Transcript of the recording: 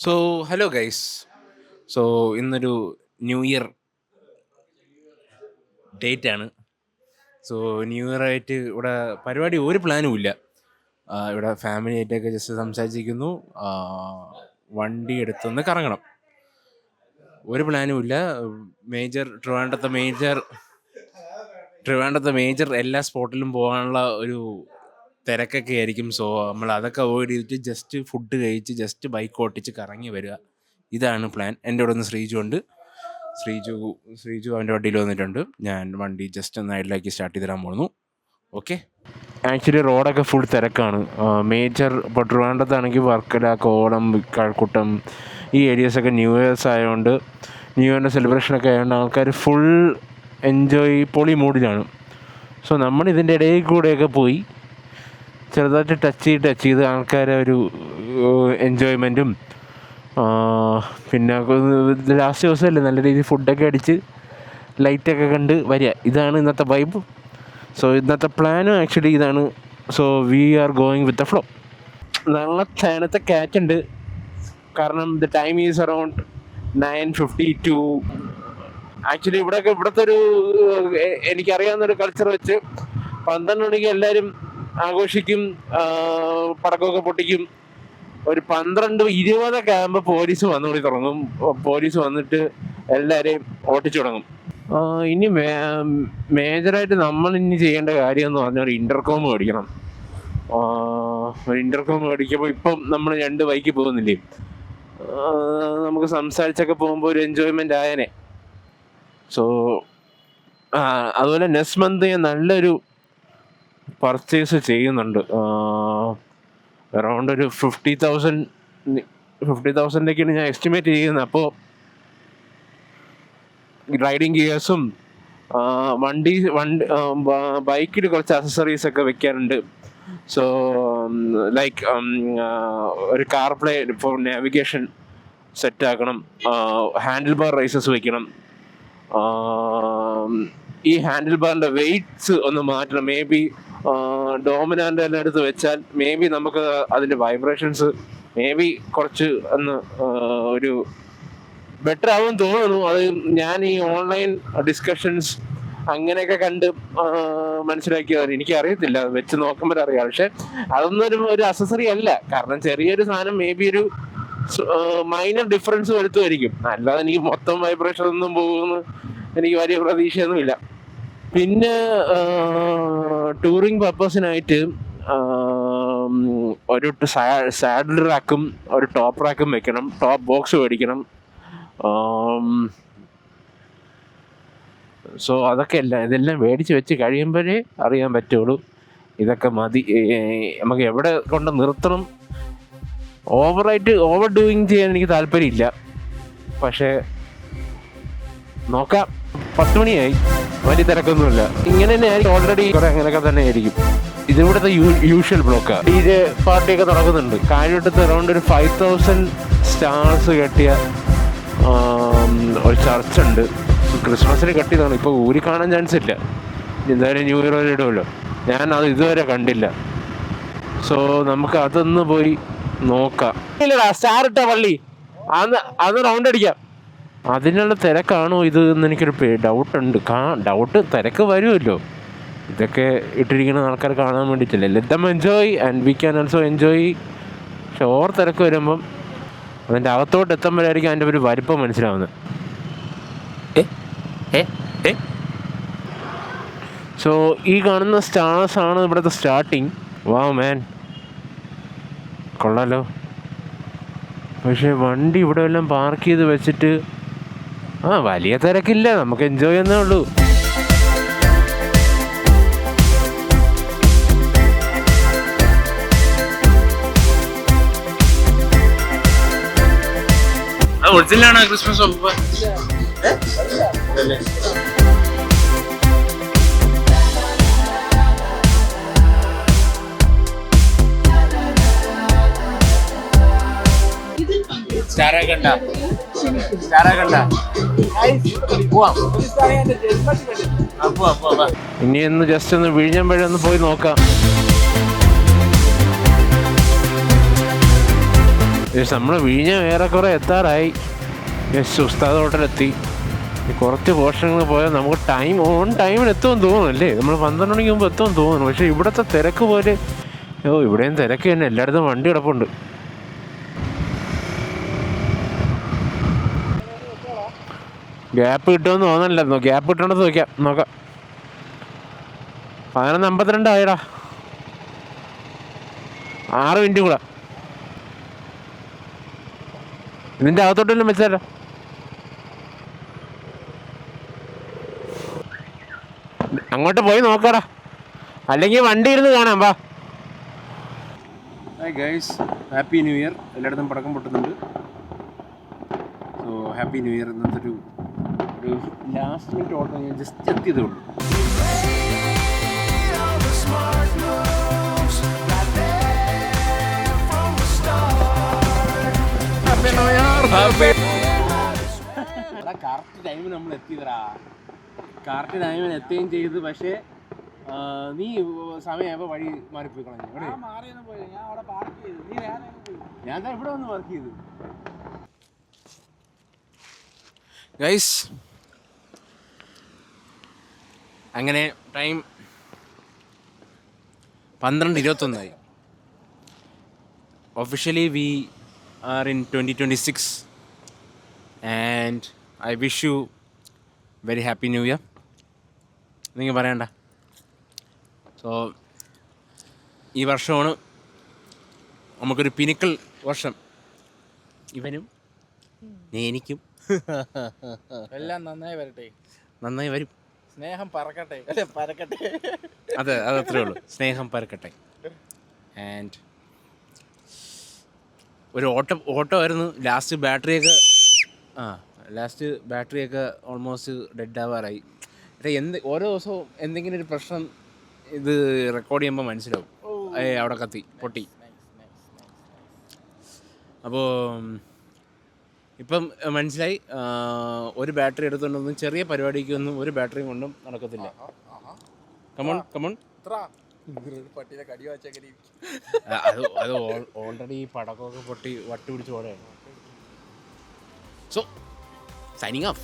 So hello guys. So ഇന്നൊരു new year date ആണ്. So new year ആയിട്ട് ഇവിടെ പരിപാടി ഒരു പ്ലാനും ഇല്ല. ഇവിടെ ഫാമിലി ആയിട്ടൊക്കെ ജസ്റ്റ് സംസാരിച്ചിരിക്കുന്നു. വണ്ടി എടുത്തൊന്ന് കറങ്ങണം, ഒരു പ്ലാനും ഇല്ല. ട്രിവാൻഡ്രത്തെ മേജർ എല്ലാ സ്പോട്ടിലും പോകാനുള്ള ഒരു തിരക്കൊക്കെ ആയിരിക്കും. സോ നമ്മൾ അതൊക്കെ അവോയ്ഡ് ചെയ്തിട്ട് ജസ്റ്റ് ഫുഡ് കഴിച്ച് ജസ്റ്റ് ബൈക്ക് ഓട്ടിച്ച് കറങ്ങി വരിക, ഇതാണ് പ്ലാൻ. എൻ്റെ കൂടെ ഒന്ന് ശ്രീജു അവൻ്റെ വണ്ടിയിൽ വന്നിട്ടുണ്ട്. ഞാൻ വണ്ടി ജസ്റ്റ് ഒന്ന് ഐഡിലാക്കി സ്റ്റാർട്ട് ചെയ്ത് തരാൻ പോകുന്നു. ഓക്കെ. ആക്ച്വലി റോഡൊക്കെ ഫുൾ തിരക്കാണ്. മേജർ ഇപ്പോൾ ട്രിവാൻഡ്രത്താണെങ്കിൽ വർക്കല, കോവളം, കഴക്കൂട്ടം ഈ ഏരിയാസൊക്കെ ന്യൂ ഇയേഴ്സ് ആയതുകൊണ്ട്, ന്യൂ ഇയറിൻ്റെ സെലിബ്രേഷനൊക്കെ ആയതുകൊണ്ട് ആൾക്കാർ ഫുൾ എൻജോയ് പൊളി മൂഡിലാണ്. സോ നമ്മൾ ഇതിൻ്റെ ഇടയിൽ കൂടെയൊക്കെ പോയി ചെറുതായിട്ട് ടച്ച് ചെയ്ത് ആൾക്കാരെ ഒരു എൻജോയ്മെൻറ്റും, പിന്നെ ലാസ്റ്റ് ദിവസമല്ലേ നല്ല രീതിയിൽ ഫുഡൊക്കെ അടിച്ച് ലൈറ്റൊക്കെ കണ്ട് വരിക, ഇതാണ് ഇന്നത്തെ വൈബ്. സോ ഇന്നത്തെ പ്ലാനും ആക്ച്വലി ഇതാണ്. So we are going with the flow. നല്ല തേനത്തെ ക്യാറ്റ് ഉണ്ട്, കാരണം the time is around 9:52. Actually ഇവിടുത്തെ ഒരു എനിക്കറിയാവുന്നൊരു കൾച്ചർ വെച്ച് 12 മണിക്ക് എല്ലാവരും ആഘോഷിക്കും, പടക്കമൊക്കെ പൊട്ടിക്കും. ഒരു 12:20 ആകുമ്പോൾ പോലീസ് വന്നുകൂടി തുടങ്ങും. പോലീസ് വന്നിട്ട് എല്ലാവരെയും ഓട്ടിച്ചു തുടങ്ങും. ഇനി മേജറായിട്ട് നമ്മൾ ഇനി ചെയ്യേണ്ട കാര്യം എന്ന് പറഞ്ഞാൽ ഒരു ഇൻ്റർകോം മേടിക്കണം. ഒരു ഇൻ്റർകോം മേടിക്കുമ്പോൾ ഇപ്പം നമ്മൾ 2 ബൈക്കിൽ പോകുന്നില്ലേ, നമുക്ക് സംസാരിച്ചൊക്കെ പോകുമ്പോൾ ഒരു എൻജോയ്മെൻ്റ് ആയനെ. സോ അതുപോലെ നെക്സ്റ്റ് മന്ത് ഞാൻ നല്ലൊരു പർച്ചേസ് ചെയ്യുന്നുണ്ട്. അറൗണ്ട് ഒരു 50,000-50,000 ഞാൻ എസ്റ്റിമേറ്റ് ചെയ്യുന്നത്. അപ്പോൾ റൈഡിങ് ഗിയേഴ്സും ബൈക്കിൽ കുറച്ച് അക്സസറീസൊക്കെ വെക്കാനുണ്ട്. സോ ലൈക്ക് ഒരു കാർ പ്ലേ ഫോർ നാവിഗേഷൻ സെറ്റാക്കണം, ഹാൻഡിൽ ബാർ റൈസസ് വെക്കണം. ഈ ഹാൻഡിൽ ബാറിൻ്റെ വെയ്റ്റ്സ് ഒന്ന് മാറ്റണം. മേ ബി ഡോമിനാൻ്റെ എല്ലാം എടുത്ത് വെച്ചാൽ മേ ബി നമുക്ക് അതിൻ്റെ വൈബ്രേഷൻസ് മേ ബി കുറച്ച് ഒന്ന് ഒരു ബെറ്റർ ആവും തോന്നുന്നു. അത് ഞാൻ ഈ ഓൺലൈൻ ഡിസ്കഷൻസ് അങ്ങനെയൊക്കെ കണ്ട് മനസ്സിലാക്കിയതാണ്. എനിക്കറിയത്തില്ല, വെച്ച് നോക്കുമ്പോൾ അറിയാം. പക്ഷെ അതൊന്നും ഒരു അക്സസറി അല്ല, കാരണം ചെറിയൊരു സാധനം മേ ബി ഒരു മൈനർ ഡിഫറൻസ് വരുത്തുമായിരിക്കും. അല്ലാതെ എനിക്ക് മൊത്തം വൈബ്രേഷൻ ഒന്നും പോകുമെന്ന് എനിക്ക് വലിയ പ്രതീക്ഷയൊന്നുമില്ല. പിന്നെ ടൂറിങ് പർപ്പസിനായിട്ട് ഒരു സാഡിൽ റാക്കും ഒരു ടോപ്പ് റാക്കും വെക്കണം, ടോപ്പ് ബോക്സ് മേടിക്കണം. സോ അതൊക്കെ ഇതെല്ലാം മേടിച്ച് വെച്ച് കഴിയുമ്പോഴേ അറിയാൻ പറ്റുള്ളൂ ഇതൊക്കെ മതി, നമുക്ക് എവിടെ കൊണ്ട് നിർത്തണം. ഓവർ ഡൂയിങ് ചെയ്യാൻ എനിക്ക് താല്പര്യമില്ല, പക്ഷേ നോക്കാം. 10 മണിയായി, വലിയ തിരക്കൊന്നുമില്ല. ഇങ്ങനെ തന്നെ ആയിരിക്കും, ഓൾറെഡി കുറെ അങ്ങനെയൊക്കെ തന്നെ ആയിരിക്കും. ഇതിവിടുത്തെ യൂഷ്വൽ ബ്ലോക്കാണ്. DJ പാർട്ടിയൊക്കെ നടക്കുന്നുണ്ട്. കാര്യവട്ടത്ത് അറൗണ്ട് ഒരു 5,000 സ്റ്റാർസ് കെട്ടിയ ഒരു ചർച്ചുണ്ട്. ക്രിസ്മസിന് കെട്ടിയതാണ്. ഇപ്പോൾ ഊരി കാണാൻ ചാൻസ് ഇല്ല, എന്തായാലും ന്യൂ ഇയർ വരെ ഇടുമല്ലോ. ഞാൻ അത് ഇതുവരെ കണ്ടില്ല. സോ നമുക്ക് അതൊന്ന് പോയി നോക്കാം. ഇല്ലടാ, സ്റ്റാർ ഇട്ട പള്ളി അന്ന് റൗണ്ട് അടിക്കാം. അതിനുള്ള തിരക്കാണോ ഇത് എന്ന് എനിക്കൊരു ഡൗട്ട്. തിരക്ക് വരുമല്ലോ, ഇതൊക്കെ ഇട്ടിരിക്കുന്ന ആൾക്കാർ കാണാൻ വേണ്ടിയിട്ടല്ലേ. Let them enjoy and we can also enjoy. പക്ഷെ ഓവർ തിരക്ക് വരുമ്പം അതിൻ്റെ അകത്തോട്ട് എത്തുമ്പോഴായിരിക്കും അതിൻ്റെ ഒരു വലിപ്പം മനസ്സിലാവുന്നത്. സോ ഈ കാണുന്ന സ്റ്റാർസാണ് ഇവിടുത്തെ സ്റ്റാർട്ടിങ്. വാവ് മാൻ, കൊള്ളാലോ. പക്ഷേ വണ്ടി ഇവിടെ എല്ലാം പാർക്ക് ചെയ്ത് വെച്ചിട്ട് വലിയ തിരക്കില്ല, നമുക്ക് എൻജോയ് ചെയ്യുന്നേ ഉള്ളൂ. ഒറിജിനലാണോ ക്രിസ്മസ്? സ്റ്റാറാക്കണ്ട ഇനി ഒന്ന് ജസ്റ്റ് ഒന്ന് വിഴിഞ്ഞമ്പോഴൊന്ന് പോയി നോക്കാം. നമ്മൾ വിഴിഞ്ഞ ഏറെക്കുറെ എത്താറായി. യെസ്, ഉസ്താദ് ഹോട്ടലെത്തി. കുറച്ച് പോർഷങ്ങൾ പോയാൽ നമുക്ക് ഓൺ ടൈമിന് എത്തുമെന്ന് തോന്നുന്നു അല്ലേ? നമ്മൾ 12 മണിക്ക് മുമ്പ് എത്തുമെന്ന് തോന്നുന്നു. പക്ഷേ ഇവിടുത്തെ തിരക്ക് പോലെ ഇവിടെയും തിരക്ക് തന്നെ, എല്ലായിടത്തും വണ്ടി കിടപ്പുണ്ട്. ഗ്യാപ്പ് കിട്ടുമെന്ന് തോന്നണില്ലെന്നോ? ഗ്യാപ്പ് കിട്ടണമെന്ന് നോക്കാം. 11:52 ആയിടാ. 6 മിനിറ്റ് കൂടെ. ഇതിൻ്റെ അകത്തോട്ടെല്ലാം വെച്ചാലോ? അങ്ങോട്ട് പോയി നോക്കടാ, അല്ലെങ്കിൽ വണ്ടി ഇരുന്ന് കാണാം. വാ. Hi guys, happy new year. എല്ലായിടത്തും പടക്കം പൊട്ടുന്നുണ്ട്. So happy new year. ഇന്നത്തെ ഒരു ലാസ്റ്റ് മിനിറ്റ് ഓട്ടം ഞാൻ ജസ്റ്റ് എത്തിയതേ ഉള്ളൂ. കറക്റ്റ് ടൈമിന് നമ്മൾ എത്തിയതരാ. കറക്റ്റ് ടൈമിന് എത്തുകയും ചെയ്ത്. പക്ഷേ നീ സമയമായപ്പോൾ വഴി മാറിപ്പോയി കളഞ്ഞു. ഞാൻ ഇവിടെ വന്ന് വർക്ക് ചെയ്തു. ഗൈസ്, അങ്ങനെ time 12:21 officially we are in 2026 and I wish you very happy new year. നിങ്ങൾ പറയണ്ട. സോ ഈ വർഷമാണ് നമുക്കൊരു പിനിക്കൽ വർഷം. ഇവനും എനിക്കും എല്ലാം നന്നായി വരട്ടെ. നന്നായി വരും. സ്നേഹം പരക്കട്ടെ. അതെ, അതത്രേ ഉള്ളൂ. സ്നേഹം പരക്കട്ടെ. ആൻഡ് ഒരു ഓട്ടോ ആയിരുന്നു. ലാസ്റ്റ് ബാറ്ററിയൊക്കെ ഓൾമോസ്റ്റ് ഡെഡ് ആവാറായി. ഓരോ ദിവസവും എന്തെങ്കിലും ഒരു പ്രശ്നം ഇത് റെക്കോർഡ് ചെയ്യുമ്പോൾ മനസ്സിലാവും. അവിടെ പൊട്ടി. അപ്പോൾ ഇപ്പം മനസ്സിലായി, ഒരു ബാറ്ററി എടുത്തുകൊണ്ടൊന്നും ചെറിയ പരിപാടിക്കൊന്നും ഒരു ബാറ്ററിയും കൊണ്ടും നടക്കത്തില്ല. കമോൺ. അത് ഓൾറെഡി പടക്കമൊക്കെ പൊട്ടി വട്ടി പിടിച്ച് പോലെയാണ്. So signing off.